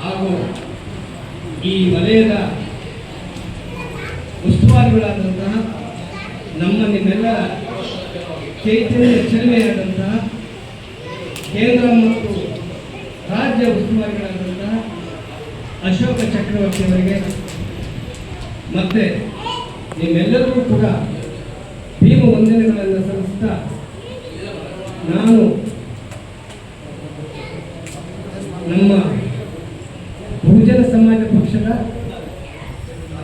ಹಾಗೂ ಈ ವಲಯದ ಉಸ್ತುವಾರಿಗಳಾದಂತಹ ನಿಮ್ಮೆಲ್ಲ ಚೈತನ್ಯ ಚೆಲುವೆಯಾದಂತಹ ಕೇಂದ್ರ ಮತ್ತು ರಾಜ್ಯ ಉಸ್ತುವಾರಿಗಳಾದಂತಹ ಅಶೋಕ ಚಕ್ರವರ್ತಿಯವರಿಗೆ ಮತ್ತೆ ನಿಮ್ಮೆಲ್ಲರಿಗೂ ಕೂಡ ಭೀಮ ವಂದನೆಗಳನ್ನು ಸಲ್ಲಿಸ್ತಾ ನಾನು ನಮ್ಮ ಬಹುಜನ ಸಮಾಜ ಪಕ್ಷದ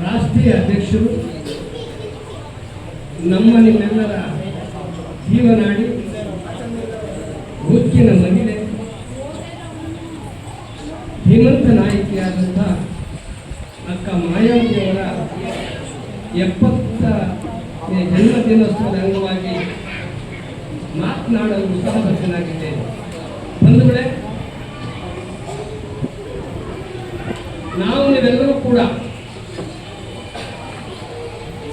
ರಾಷ್ಟ್ರೀಯ ಅಧ್ಯಕ್ಷರು, ನಿಮ್ಮೆಲ್ಲರ ಜೀವನಾಡಿ, ಉಕ್ಕಿನ ಮಹಿಳೆ, ಧೀಮಂತ ನಾಯಕಿಯಾದಂಥ ಅಕ್ಕ ಮಾಯಾವತಿಯವರ 70ನೇ ಜನ್ಮದಿನೋತ್ಸವದ ಅಂಗವಾಗಿ ಮಾತನಾಡಲು ಉತ್ಸಾಹಭರಿತನಾಗಿದ್ದೇನೆ. ಬಂಧುಗಳೇ, ನಾವು ನೀವೆಲ್ಲರೂ ಕೂಡ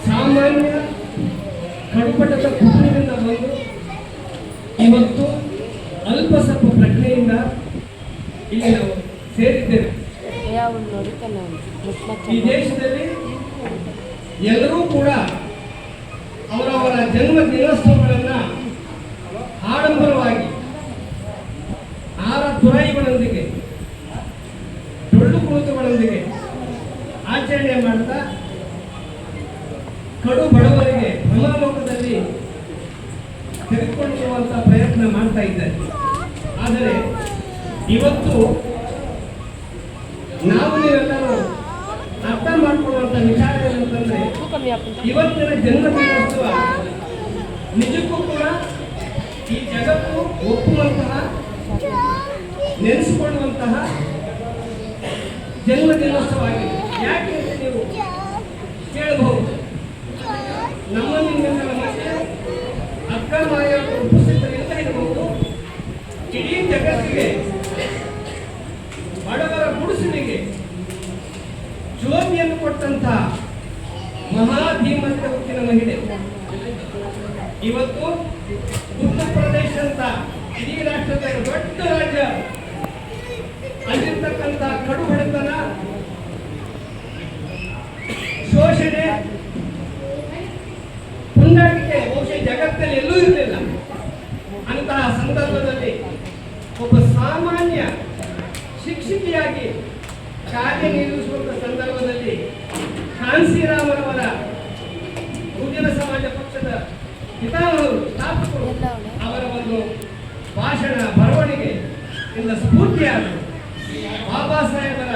ಸಾಮಾನ್ಯ ಕಡುಪಟದ ಕುಟುಂಬದಿಂದ ಬಂದು ಇವತ್ತು ಅಲ್ಪ ಸ್ವಲ್ಪ ಪ್ರಜ್ಞೆಯಿಂದ ಇಲ್ಲಿ ನಾವು ಸೇರಿದ್ದೇವೆ. ಈ ದೇಶದಲ್ಲಿ ಎಲ್ಲರೂ ಕೂಡ ಅವರವರ ಜನ್ಮ ದಿನೋತ್ಸವಗಳನ್ನು ಆಡಂಬರವಾಗಿ ತುರಾಯಿಗಳೊಂದಿಗೆ, ಡೊಳ್ಳು ಕುಣಿತಗಳೊಂದಿಗೆ ಆಚರಣೆ ಮಾಡ್ತಾ ಕಡು ಬಡವರಿಗೆ ಭ್ರಮಾಲೋಕದಲ್ಲಿ ತೆಗೆದುಕೊಳ್ಳುವಂತ ಪ್ರಯತ್ನ ಮಾಡ್ತಾ ಇದ್ದಾರೆ. ಆದರೆ ಇವತ್ತು ನಾವು ನೀವೆಲ್ಲರೂ ಅರ್ಥ ಮಾಡಿಕೊಳ್ಳುವಂತ ವಿಚಾರ ಏನಂತಂದ್ರೆ, ಇವತ್ತಿನ ಜನ್ಮದಿನೋತ್ಸವ ನಿಜಕ್ಕೂ ಕೂಡ ಈ ಜಗತ್ತು ಒಪ್ಪುವಂತಹ, ನೆನೆಸಿಕೊಳ್ಳುವಂತಹ ಜನ್ಮದಿನೋತ್ಸವ ಆಗಿದೆ. ಯಾಕೆ ಅಂತ ನೀವು ಕೇಳಬಹುದು. ನಮ್ಮ ನಿಮ್ಮೆಲ್ಲರ ಮಧ್ಯೆ ಅಕ್ಕ ಮಾಯಾವತಿ ಉಪಸ್ಥಿತರಿಂದ ಇರಬಹುದು, ಇಡೀ ಜಗತ್ತಿಗೆ, ಬಡವರ ಗುಡಿಸಲಿಗೆ ಜ್ಯೋತಿಯನ್ನು ಕೊಟ್ಟಂತಹ ಮಹಾಧೀಮಂತ ಉಕ್ಕಿನ ಮಹಿಳೆ ಇವತ್ತು ಉತ್ತರ ಪ್ರದೇಶ ಅಂತ ಇಡೀ ರಾಷ್ಟ್ರದ ದೊಡ್ಡ ರಾಜ್ಯ, ಅಲ್ಲಿರ್ತಕ್ಕಂಥ ಕಡು ಬಡತನ, ಶೋಷಣೆ, ಪುಂಡಾಟಿಕೆ ಬಹುಶಃ ಜಗತ್ತಲ್ಲಿ ಎಲ್ಲೂ ಇರಲಿಲ್ಲ. ಅಂತಹ ಸಂದರ್ಭದಲ್ಲಿ ಒಬ್ಬ ಸಾಮಾನ್ಯ ಶಿಕ್ಷಕಿಯಾಗಿ ಕಾರ್ಯನಿರ್ವಹಿಸುವಂತ ಸಂದರ್ಭದಲ್ಲಿ ಕಾನ್ಸಿರಾಮರವರ ಬಹುಜನ ಸಮಾಜ ಪಕ್ಷದ ಪಿತಾಮಹರು, ಸ್ಥಾಪಕರು, ಅವರ ಒಂದು ಭಾಷಣ, ಬರವಣಿಗೆ ಇಂದ ಸ್ಫೂರ್ತಿಯಾದರು. ಬಾಬಾ ಸಾಹೇಬರ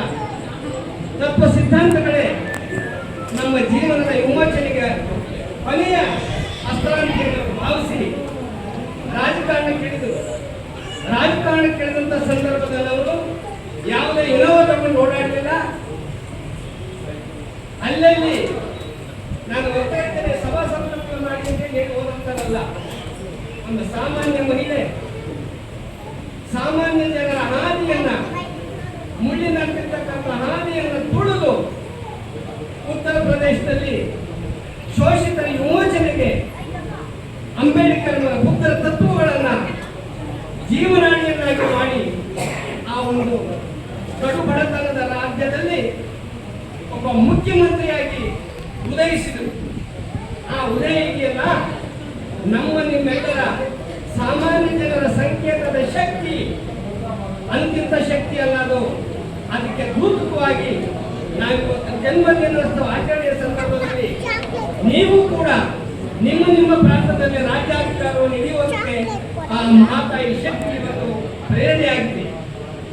ತತ್ವ ಸಿದ್ಧಾಂತಗಳೇ ನಮ್ಮ ಜೀವನದ ವಿಮೋಚನೆಗೆ ಕೊನೆಯ ಅಸ್ತ್ರಾಂತಿಯನ್ನು ಭಾವಿಸಿ ರಾಜಕಾರಣಕ್ಕಿಳಿದಂತ ಸಂದರ್ಭದಲ್ಲಿ ಅವರು ಯಾವುದೇ ವಿನೋದವನ್ನು ಓಡಾಡಲಿಲ್ಲ. ಅಲ್ಲಲ್ಲಿ ನಾನು ಹೋಗ್ತಾ ಇದ್ದೇನೆ, ಸಭಾ ಸಂಕಲ್ಪ ಮಾಡಿ ಹೇಗೆ ಹೋದಂತಾರಲ್ಲ, ಒಂದು ಸಾಮಾನ್ಯ ಮಹಿಳೆ ಸಾಮಾನ್ಯ ಜನರ ಹಾದಿಯನ್ನ, ಮುಳ್ಳಿನಂತಿರ್ತಕ್ಕಂಥ ಹಾದಿಯನ್ನು ತುಳಿದು ಉತ್ತರ ಪ್ರದೇಶದಲ್ಲಿ ಶೋಷಿತರ ವಿಮೋಚನೆಗೆ ಅಂಬೇಡ್ಕರ್ ಬುದ್ಧರ ತತ್ವಗಳನ್ನ ಜೀವನಾಡಿಯನ್ನಾಗಿ ಮಾಡಿ ಆ ಒಂದು ಕಡು ಬಡತನದ ರಾಜ್ಯದಲ್ಲಿ ಒಬ್ಬ ಮುಖ್ಯಮಂತ್ರಿಯಾಗಿ ಉದಯಿಸಿದರು. ಆ ಉದಯಿಗೆಯಲ್ಲ ನಿಮ್ಮೆಲ್ಲರ ಸಾಮಾನ್ಯ ಜನರ ಸಂಕೇತದ ಶಕ್ತಿ ಅಂತಿಂತ ಶಕ್ತಿ ಅಲ್ಲದು. ಅದಕ್ಕೆ ಸೂಚಕವಾಗಿ ನಾವಿವತ್ತು ಜನ್ಮದಿನೋತ್ಸವ ಆಚರಣೆಯ ಸಂದರ್ಭದಲ್ಲಿ ನೀವು ಕೂಡ ನಿಮ್ಮ ಪ್ರಾಂತದಲ್ಲಿ ರಾಜ್ಯಾಧಿಕಾರವನ್ನು ಹಿಡಿಯುವಂತೆ ಆ ಮಹಾತಾಯಿ ಶಕ್ತಿ ಇವತ್ತು ಪ್ರೇರಣೆಯಾಗಿದೆ.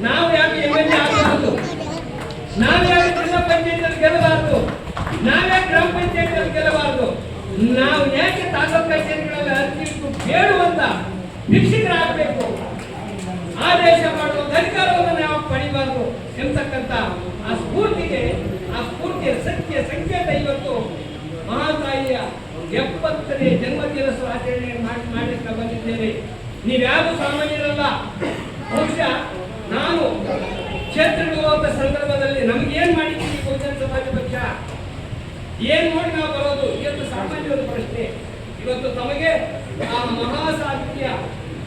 ನಾವು ಯಾಕೆ MLA ಆಗಬಾರದು? ನಾವ್ಯಾಕೆ ಜಿಲ್ಲಾ ಪಂಚಾಯತ್ ಗೆಲ್ಲಬಾರದು? ನಾವ್ಯಾಕೆ ಗ್ರಾಮ ಪಂಚಾಯತ್ ಗೆಲ್ಲಬಾರದು? ನಾವು ಯಾಕೆ ತಾಲೂಕು ಕಚೇರಿಗಳಲ್ಲಿ ಅರ್ಜಿ ಇಟ್ಟು ಕೇಳುವಂತ ಭಿಕ್ಷಕರಾಗಬೇಕು? ಆದೇಶ ಮಾಡುವ ಅಧಿಕಾರವನ್ನು ನಾವು ಪಡಿಬಾರದು ಎಂತಕ್ಕಂಥ ಆ ಸ್ಫೂರ್ತಿಯ ಸತ್ಯ ಸಂಕೇತ ಇವತ್ತು ಮಹಾತಾಯಿಯ 70ನೇ ಜನ್ಮದಿನೋತ್ಸವ ಆಚರಣೆ ಮಾಡಲಿಕ್ಕೆ ಬಂದಿದ್ದೇನೆ. ನೀವ್ಯಾರು ಸಾಮಾನ್ಯರಲ್ಲ. ಬಹುಶಃ ನಾನು ಕ್ಷೇತ್ರಗಳ ಸಂದರ್ಭದಲ್ಲಿ ನಮಗೇನ್ ಮಾಡಿದ್ದೀವಿ ಬಹುಜನ ಸಮಾಜ ಪಕ್ಷ, ಏನ್ ನೋಡಿ ನಾವು ಬರೋದು? ಇವತ್ತು ಸಾಮಾನ್ಯವಾದ ಪ್ರಶ್ನೆ. ಇವತ್ತು ತಮಗೆ ಆ ಮಹಾಸಾಹಿತ್ಯ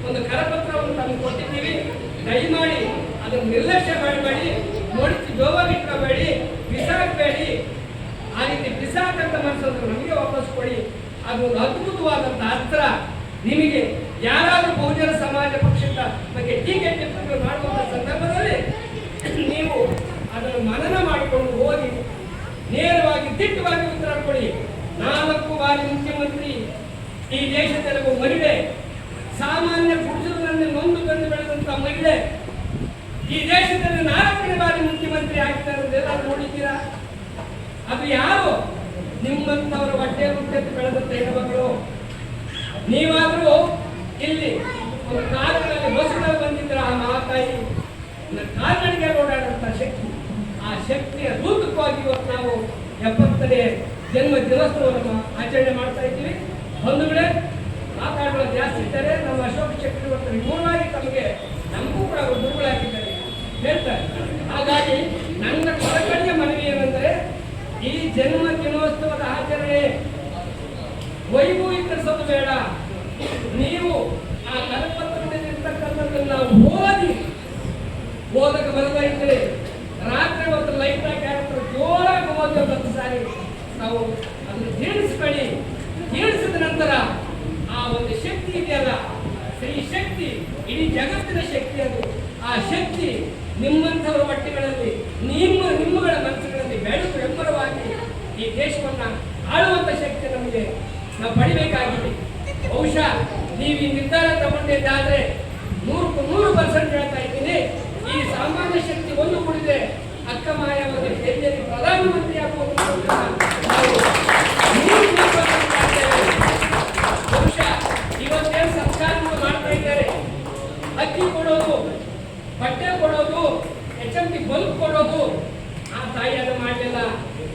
ಒಂದು ಕರಪತ್ರವನ್ನು ತಮಗೆ ಕೊಟ್ಟಿದ್ದೀವಿ. ದಯಮಾಡಿ ಅದನ್ನು ನಿರ್ಲಕ್ಷ್ಯ ಮಾಡಬೇಡಿ. ನೋಡಿಸಿ ಜೋವಾಗಿಟ್ಕೋಬೇಡಿ, ಬಿಸಾಕಬೇಡಿ. ಆ ರೀತಿ ಬಿಸಾಕಂತ ಮನಸ್ಸನ್ನು ನಮಗೆ ವಾಪಸ್ ಕೊಡಿ. ಅದು ಒಂದು ಅದ್ಭುತವಾದಂಥ ಅಸ್ತ್ರ. ನಿಮಗೆ ಯಾರಾದರೂ ಬಹುಜನ ಸಮಾಜ ಪಕ್ಷದ ಬಗ್ಗೆ ಟೀಕೆ ಟಿಪ್ಪಣಿಗಳು ಮಾಡುವಂಥ ಸಂದರ್ಭದಲ್ಲಿ ನೀವು ಅದನ್ನು ಮನನ ಮಾಡಿಕೊಂಡು ಓದಿ ನೇರವಾಗಿ ದಿಟ್ಟವಾಗಿ ಉತ್ತರ ಕೊಡಿ. 4 ಬಾರಿ ಮುಖ್ಯಮಂತ್ರಿ, ಈ ದೇಶದಲ್ಲಿ ಒಬ್ಬ ಮಹಿಳೆ, ಸಾಮಾನ್ಯ ಪುರುಷರನ್ನೇ ನೊಂದು ಬಂದು ಬೆಳೆದಂತ ಮಹಿಳೆ, ಈ ದೇಶದಲ್ಲಿ 4ನೇ ಬಾರಿ ಮುಖ್ಯಮಂತ್ರಿ ಆಗಿದ್ದಾರೆ ಅಂತ ನೋಡಿದ್ದೀರಾ? ಅದು ಯಾರು? ನಿಮ್ಮಂತವರ ಹೊಟ್ಟೆ ಮುಟ್ಟೆದ್ದು ಬೆಳೆದಂತ ಹೆಣ್ಣುಮಕ್ಕಳು. ನೀವಾದರೂ ಇಲ್ಲಿ ಒಂದು ಕಾರಿನಲ್ಲಿ ಬಸ್ಗಳಲ್ಲಿ ಬಂದಿದ್ರ ಆ ಮಹಾತಾಯಿ ಕಾಲ್ನಡಿಗೆ ಓಡಾಡುವಂತ ಶಕ್ತಿ, ಆ ಶಕ್ತಿಯ ದೂತಕವಾಗಿ ಇವತ್ತು ನಾವು 70ನೇ ಜನ್ಮ ದಿನೋತ್ಸವವನ್ನು ಆಚರಣೆ ಮಾಡ್ತಾ ಇದ್ದೀವಿ. ಬಂಧುಗಳೇ, ಮಾತಾಡೋದು ಜಾಸ್ತಿ ಇದ್ದಾರೆ. ನಮ್ಮ ಅಶೋಕ ಚಕ್ರವರ್ತಿ ಪೂರ್ಣವಾಗಿ ತಮಗೆ ನಮಗೂ ಕೂಡ ಅವರು ಗುರುಗಳಾಗಿದ್ದಾರೆ ಹೇಳ್ತಾರೆ. ಹಾಗಾಗಿ ನನ್ನ ಕಳಕಳಿಯ ಮನವಿ ಏನೆಂದರೆ, ಈ ಜನ್ಮ ದಿನೋತ್ಸವದ ಆಚರಣೆ ವೈಭವೀಕರಿಸೋದು ಬೇಡ. ನೀವು ಆ ಕರಪತ್ರದಲ್ಲಿರ್ತಕ್ಕಂಥದ್ದನ್ನು ನಾವು ಓದಕ್ಕೆ ಬರ್ತಾ ಇದ್ರೆ ರಾತ್ರಿ ಹೊತ್ತು ಲೈಟ್ ಆಗಿ ಜೋರಾಗಿ ಓದಿ 10 ಸಾರಿ ನಾವು ಅದನ್ನು ಜೀರ್ಣಿಸ್ಕೊಳ್ಳಿ. ಜೀರ್ಣಿಸಿದ ನಂತರ ಆ ಒಂದು ಶಕ್ತಿ ಇದೆಯಲ್ಲ, ಈ ಶಕ್ತಿ ಇಡೀ ಜಗತ್ತಿನ ಶಕ್ತಿ. ಅದು ಆ ಶಕ್ತಿ ನಿಮ್ಮಂಥವರ ಹೊಟ್ಟೆಗಳಲ್ಲಿ, ನಿಮ್ಮಗಳ ಮನಸ್ಸುಗಳಲ್ಲಿ ಬೆಳೆದು ಬೆಂಬಲವಾಗಿ ಈ ದೇಶವನ್ನ ಆಳುವಂತ ಶಕ್ತಿ ನಮಗೆ ನಾವು ಪಡಿಬೇಕಾಗಿದೆ. ಬಹುಶಃ ನೀವು ಈ ನಿರ್ಧಾರ ತಗೊಂಡಿದ್ದಾದ್ರೆ 100% ಹೇಳ್ತಾ ಇದ್ದೀನಿ, ಈ ಸಾಮಾನ್ಯ ಶಕ್ತಿ ಒಂದು ಕೂಡಿದೆ ಅಕ್ಕ ಮಾಯಾವತಿ ದೆಹಲಿಯಲ್ಲಿ ಪ್ರಧಾನಮಂತ್ರಿ ಆಗುವುದು. ಬಹುಶಃ ಇವತ್ತೇನು ಸರ್ಕಾರಗಳು ಮಾಡ್ತಾ ಇದ್ದಾರೆ, ಅಕ್ಕಿ ಕೊಡೋದು, ಬಟ್ಟೆ ಕೊಡೋದು, HMT ಬಲ್ಬ್ ಕೊಡೋದು, ಆ ತಾಯಿ ಅದು ಮಾಡಲಿಲ್ಲ.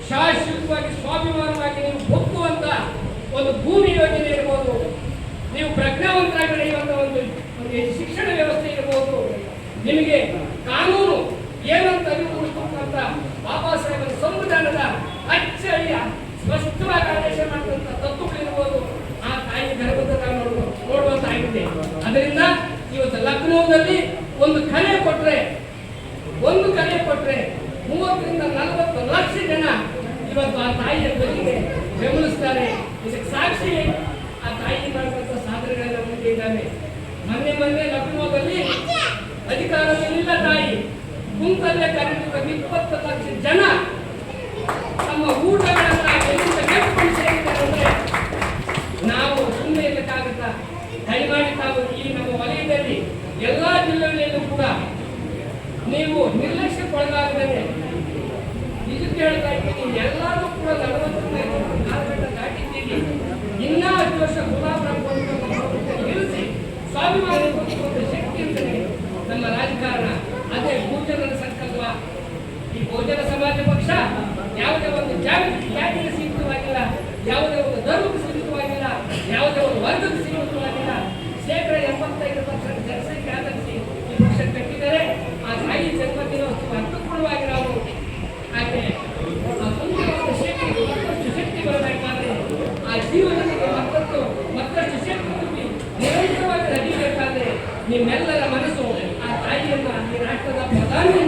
ಶಾಶ್ವತವಾಗಿ ಸ್ವಾಭಿಮಾನವಾಗಿ ನೀವು ಒಪ್ಪುವಂತ ಒಂದು ಭೂಮಿ ಯೋಜನೆ ಇರ್ಬೋದು, ನೀವು ಪ್ರಜ್ಞಾವಂತರಾಗಿ ನಡೆಯುವಂತ ಒಂದು ಶಿಕ್ಷಣ ವ್ಯವಸ್ಥೆ ಇರಬಹುದು, ನಿಮಗೆ ಕಾನೂನು ಏನಂತ ಅರಿವುಗೊಳಿಸ್ತಕ್ಕಂಥ ಬಾಬಾ ಸಾಹೇಬರ ಸಂವಿಧಾನದ ಅಚ್ಚಳಿಯ ಸ್ಪಷ್ಟವಾಗಿ ಆದೇಶ ಮಾಡುವಂತ ತತ್ವಗಳಿರ್ಬೋದು, ಆ ತಾಯಿ ಗರ್ಭದ ನೋಡುವಂತಾಗಿದೆ. ಅದರಿಂದ ಇವತ್ತು ಲಕ್ನೋದಲ್ಲಿ ಒಂದು ಕರೆ ಕೊಟ್ರೆ 30 ರಿಂದ 40 ಲಕ್ಷ ಜನ ಇವತ್ತು ಆ ತಾಯಿಯ ಬಗೆಗೆ ಬೆಂಬಲಿಸ್ತಾರೆ. ಇದಕ್ಕೆ ಸಾಕ್ಷಿ ಆ ತಾಯಿ ಮಾಡಿದಂಥ ಸಾಧನೆಗಳೆಲ್ಲ ಮುಂದೆ ಇದ್ದಾವೆ. ಮೊನ್ನೆ ಲಕ್ನೋದಲ್ಲಿ ಅಧಿಕಾರದಲ್ಲಿಲ್ಲ ತಾಯಿ, ಕುಂತಲ್ಲೇ ಕರೆದಿರುವ 20 ಲಕ್ಷ ಜನ ತಮ್ಮ ಊಟಗಳನ್ನ ಗೆಟ್ಟುಕೊಂಡು ಸೇರಿದ್ದಾರೆ. ಅಂದ್ರೆ ನಾವು ಸುಮ್ಮನೆ ಇರಲಿಕ್ಕಾಗುತ್ತಾ? ದಯಮಾಡಿ ತಾವು ಈ ನಮ್ಮ ವಲಯದಲ್ಲಿ ಎಲ್ಲಾ ಜಿಲ್ಲೆಗಳಲ್ಲೂ ಕೂಡ ನೀವು ನಿರ್ಲಕ್ಷ್ಯಕ್ಕೊಳಗಾಗದೆ, ಇದಕ್ಕೆ ಹೇಳ್ತಾ ಇದ್ದೀನಿ, ಎಲ್ಲರೂ ಕೂಡ 40 ಕಾಲಘಟ್ಟ ದಾಟಿದ್ದೀರಿ. ಇನ್ನೂ 10 ವರ್ಷ ಇರಿಸಿ ಸ್ವಾಭಿಮಾನ ಶಕ್ತಿ ಅಂತಲೇ ನಮ್ಮ ರಾಜಕಾರಣ. ಅದೇ ಬಹುಜನರ ಸಂಕಲ್ಪ. ಈ ಬಹುಜನ ಸಮಾಜ ಪಕ್ಷ ಯಾವುದೇ ಒಂದು ಜಾತಿಗೆ ಸೀಮಿತವಾಗಿಲ್ಲ, ಯಾವುದೇ ಒಂದು ಧರ್ಮಕ್ಕೆ ಸೀಮಿತವಾಗಿಲ್ಲ, ಯಾವುದೇ ಒಂದು ವರ್ಗಕ್ಕೆ ಸೀಮಿತವಾಗಿಲ್ಲ. 75% ಜನಸಂಖ್ಯೆ ಆಧರಿಸಿ ಈ ಪಕ್ಷ ಕಟ್ಟಿದರೆ ಆ ತಾಯಿ ಜನ್ಮದಿನೋತ್ಸವ ಅರ್ಥಪೂರ್ಣವಾಗಿ ನಾವು ಹಾಗೆ ಶಕ್ತಿ ಬರಬೇಕಾದ್ರೆ ಆ ಜೀವನಕ್ಕೆ ಮತ್ತಷ್ಟು ಶಕ್ತಿ ತುಂಬಿ ನಿರಂತರವಾಗಿ ನಡೀಬೇಕಾದ್ರೆ ನಿಮ್ಮೆಲ್ಲರ ಮನಸ್ಸು ಆ ತಾಯಿಯನ್ನ ಈ ರಾಷ್ಟ್ರದ ಪ್ರಧಾನಿ